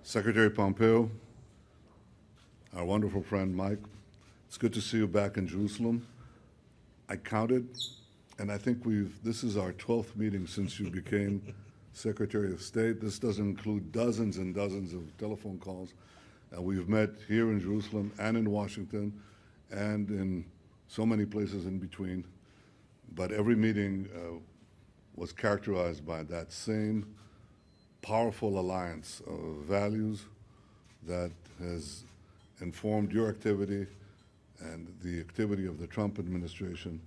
Secretary Pompeo, our wonderful friend Mike, it's good to see you back in Jerusalem. I counted, and I think this is our 12th meeting since you became Secretary of State. This doesn't include dozens and dozens of telephone calls. We've met here in Jerusalem and in Washington and in so many places in between. But every meeting was characterized by that same powerful alliance of values that has informed your activity and the activity of the Trump administration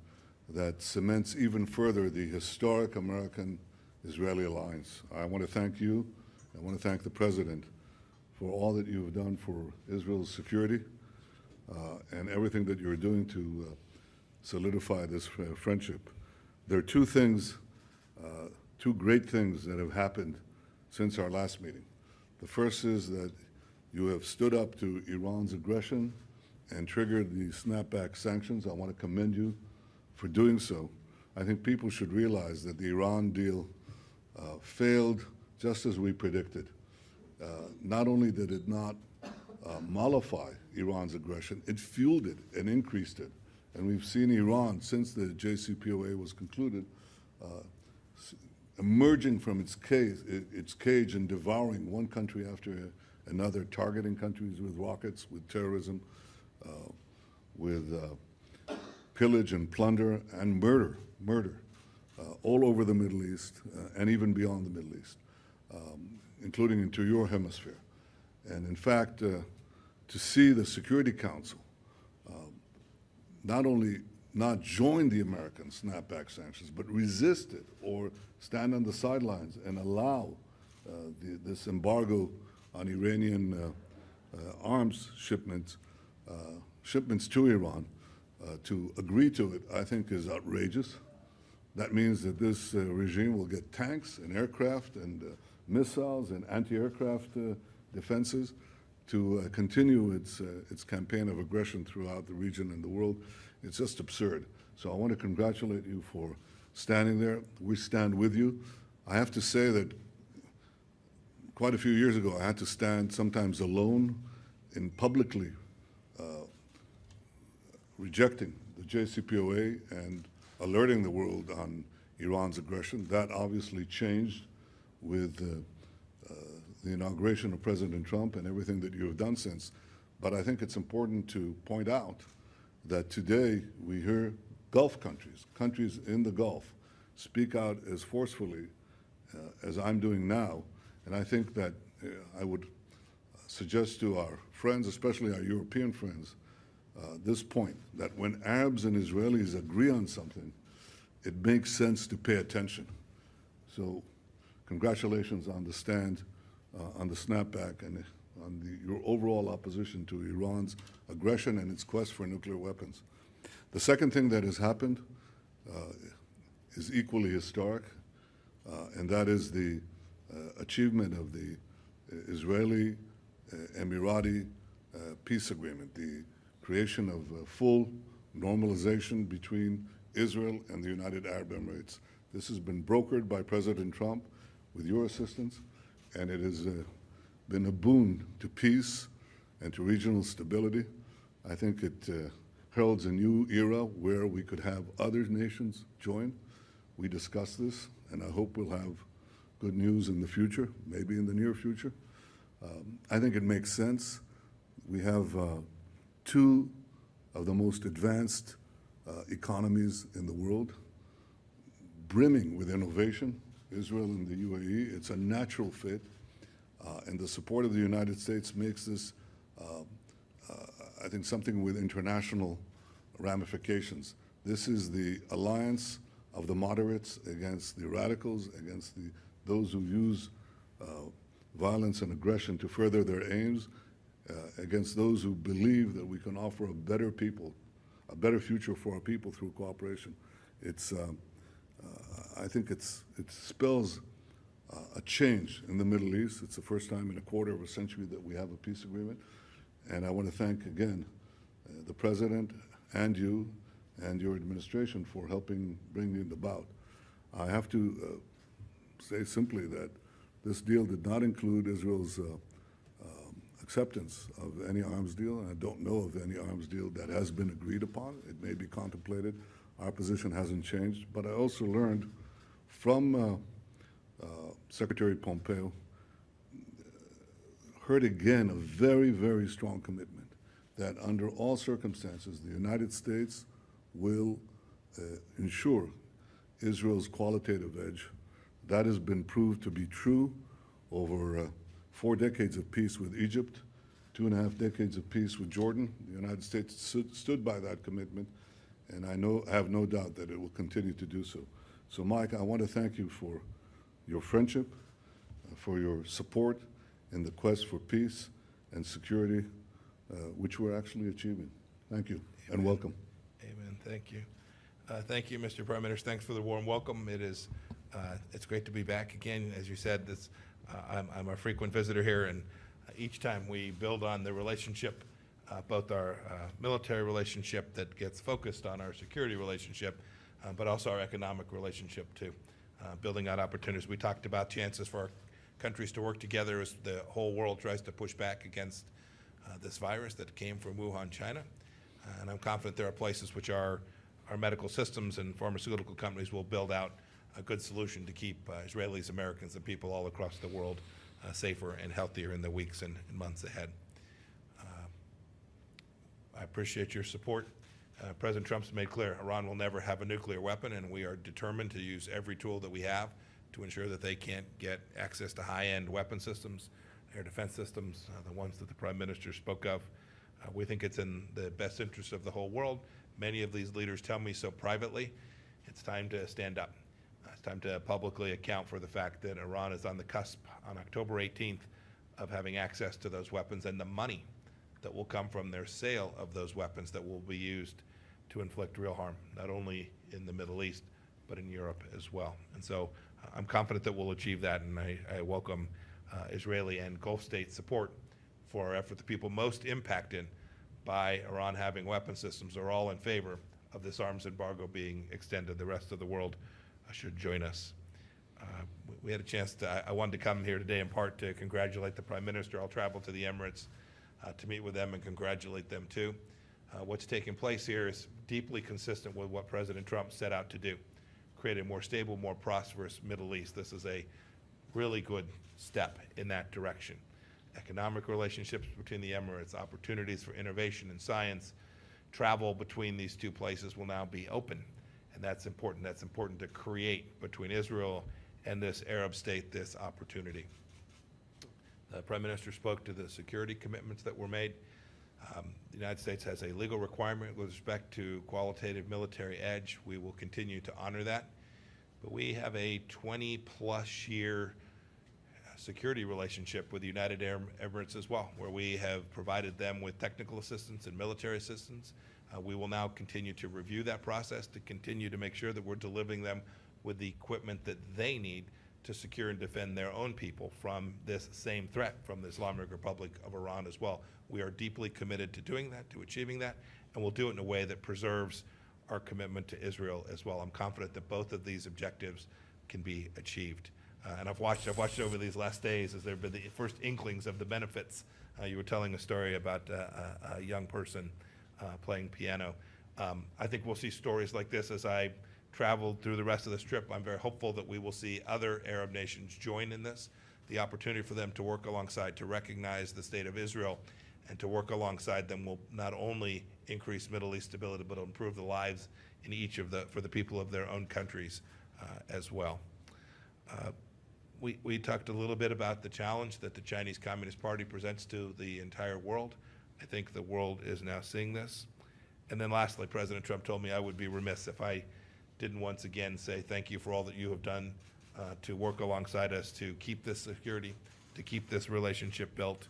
that cements even further the historic American-Israeli alliance. I want to thank you. I want to thank the President for all that you've done for Israel's security and everything that you're doing to solidify this friendship. There are two great things that have happened since our last meeting. The first is that you have stood up to Iran's aggression and triggered the snapback sanctions. I want to commend you for doing so. I think people should realize that the Iran deal failed just as we predicted. Not only did it not mollify Iran's aggression, it fueled it and increased it. And we've seen Iran, since the JCPOA was concluded, emerging from its cage and devouring one country after another, targeting countries with rockets, with terrorism, with pillage and plunder and murder, all over the Middle East and even beyond the Middle East, including into your hemisphere. And in fact, to see the Security Council not only not join the American snapback sanctions, but resist it or stand on the sidelines and allow this embargo on Iranian arms shipments to Iran to agree to it, I think is outrageous. That means that this regime will get tanks and aircraft and missiles and anti-aircraft defenses to continue its campaign of aggression throughout the region and the world. It's just absurd. So I want to congratulate you for standing there. We stand with you. I have to say that quite a few years ago, I had to stand sometimes alone in publicly rejecting the JCPOA and alerting the world on Iran's aggression. That obviously changed with the inauguration of President Trump and everything that you have done since. But I think it's important to point out that today we hear Gulf countries in the Gulf, speak out as forcefully as I'm doing now. And I think that I would suggest to our friends, especially our European friends, this point, that when Arabs and Israelis agree on something, it makes sense to pay attention. So congratulations on the stand, on the snapback, and on your overall opposition to Iran's aggression and its quest for nuclear weapons. The second thing that has happened is equally historic, and that is the achievement of the Israeli-Emirati peace agreement, the creation of full normalization between Israel and the United Arab Emirates. This has been brokered by President Trump with your assistance, and it has been a boon to peace and to regional stability. I think it heralds a new era where we could have other nations join. We discussed this, and I hope we'll have good news in the future, maybe in the near future. I think it makes sense. We have two of the most advanced economies in the world, brimming with innovation, Israel and the UAE. It's a natural fit, and the support of the United States makes this, I think, something with international ramifications. This is the alliance of the moderates against the radicals, against those who use violence and aggression to further their aims, against those who believe that we can offer a better future for our people through cooperation. I think it spells a change in the Middle East. It's the first time in a quarter of a century that we have a peace agreement. And I want to thank again the President and you and your administration for helping bring it about. I have to say simply that this deal did not include Israel's acceptance of any arms deal, and I don't know of any arms deal that has been agreed upon. It may be contemplated. Our position hasn't changed, but I also learned from Secretary Pompeo, heard again a very, very strong commitment that under all circumstances, the United States will ensure Israel's qualitative edge. That has been proved to be true over 4 decades of peace with Egypt, 2.5 decades of peace with Jordan. The United States stood by that commitment, and I have no doubt that it will continue to do so. So, Mike, I want to thank you for your friendship, for your support in the quest for peace and security, which we're actually achieving. Thank you, and welcome. Amen. Thank you. Thank you, Mr. Prime Minister. Thanks for the warm welcome. It's great to be back again. As you said, I'm a frequent visitor here, and each time we build on the relationship, both our military relationship that gets focused on our security relationship, but also our economic relationship too. Building out opportunities. We talked about chances for our countries to work together as the whole world tries to push back against this virus that came from Wuhan, China. And I'm confident there are places which our medical systems and pharmaceutical companies will build out a good solution to keep Israelis, Americans, and people all across the world safer and healthier in the weeks and months ahead. I appreciate your support. President Trump's made clear Iran will never have a nuclear weapon, and we are determined to use every tool that we have to ensure that they can't get access to high-end weapon systems, air defense systems, the ones that the Prime Minister spoke of. We think it's in the best interest of the whole world. Many of these leaders tell me so privately. It's time to stand up. It's time to publicly account for the fact that Iran is on the cusp on October 18th of having access to those weapons and the money that will come from their sale of those weapons that will be used to inflict real harm, not only in the Middle East, but in Europe as well. And so I'm confident that we'll achieve that, and I welcome Israeli and Gulf state support for our effort. The people most impacted by Iran having weapon systems are all in favor of this arms embargo being extended. The rest of the world should join us. We had a chance I wanted to come here today in part to congratulate the Prime Minister. I'll travel to the Emirates to meet with them and congratulate them too. What's taking place here is deeply consistent with what President Trump set out to do, create a more stable, more prosperous Middle East. This is a really good step in that direction. Economic relationships between the Emirates, opportunities for innovation and science, travel between these two places will now be open, and that's important. That's important to create between Israel and this Arab state this opportunity. The Prime Minister spoke to the security commitments that were made. The United States has a legal requirement with respect to qualitative military edge. We will continue to honor that. But we have a 20-plus year security relationship with the United Arab Emirates as well, where we have provided them with technical assistance and military assistance. We will now continue to review that process to continue to make sure that we're delivering them with the equipment that they need to secure and defend their own people from this same threat from the Islamic Republic of Iran as well. We are deeply committed to doing that, to achieving that, and we'll do it in a way that preserves our commitment to Israel as well. I'm confident that both of these objectives can be achieved. And I've watched over these last days as there have been the first inklings of the benefits. You were telling a story about a young person playing piano. I think we'll see stories like this as I travel through the rest of this trip. I'm very hopeful that we will see other Arab nations join in this. The opportunity for them to work alongside, to recognize the state of Israel, and to work alongside them will not only increase Middle East stability, but improve the lives in each of for the people of their own countries as well. We talked a little bit about the challenge that the Chinese Communist Party presents to the entire world. I think the world is now seeing this. And then lastly, President Trump told me I would be remiss if I didn't once again say thank you for all that you have done to work alongside us to keep this security, to keep this relationship built.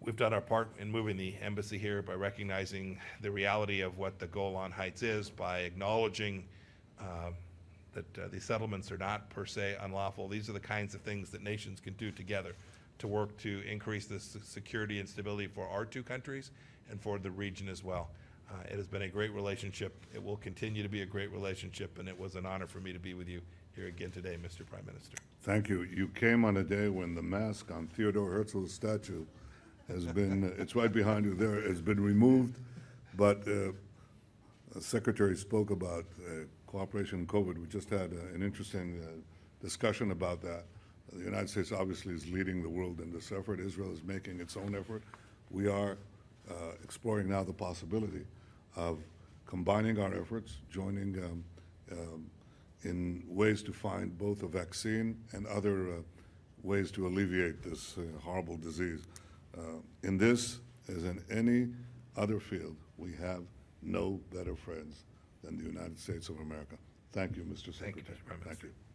We've done our part in moving the embassy here by recognizing the reality of what the Golan Heights is, by acknowledging that these settlements are not per se unlawful. These are the kinds of things that nations can do together to work to increase the security and stability for our two countries and for the region as well. It has been a great relationship. It will continue to be a great relationship, and it was an honor for me to be with you here again today, Mr. Prime Minister. Thank you. You came on a day when the mask on Theodore Herzl's statue has been, it's right behind you there, has been removed, but the Secretary spoke about cooperation in COVID. We just had an interesting discussion about that. The United States obviously is leading the world in this effort. Israel is making its own effort. We are exploring now the possibility of combining our efforts, joining in ways to find both a vaccine and other ways to alleviate this horrible disease. In this, as in any other field, we have no better friends than the United States of America. Thank you, Mr. Secretary. Thank you, Mr. Prime Minister. Thank you.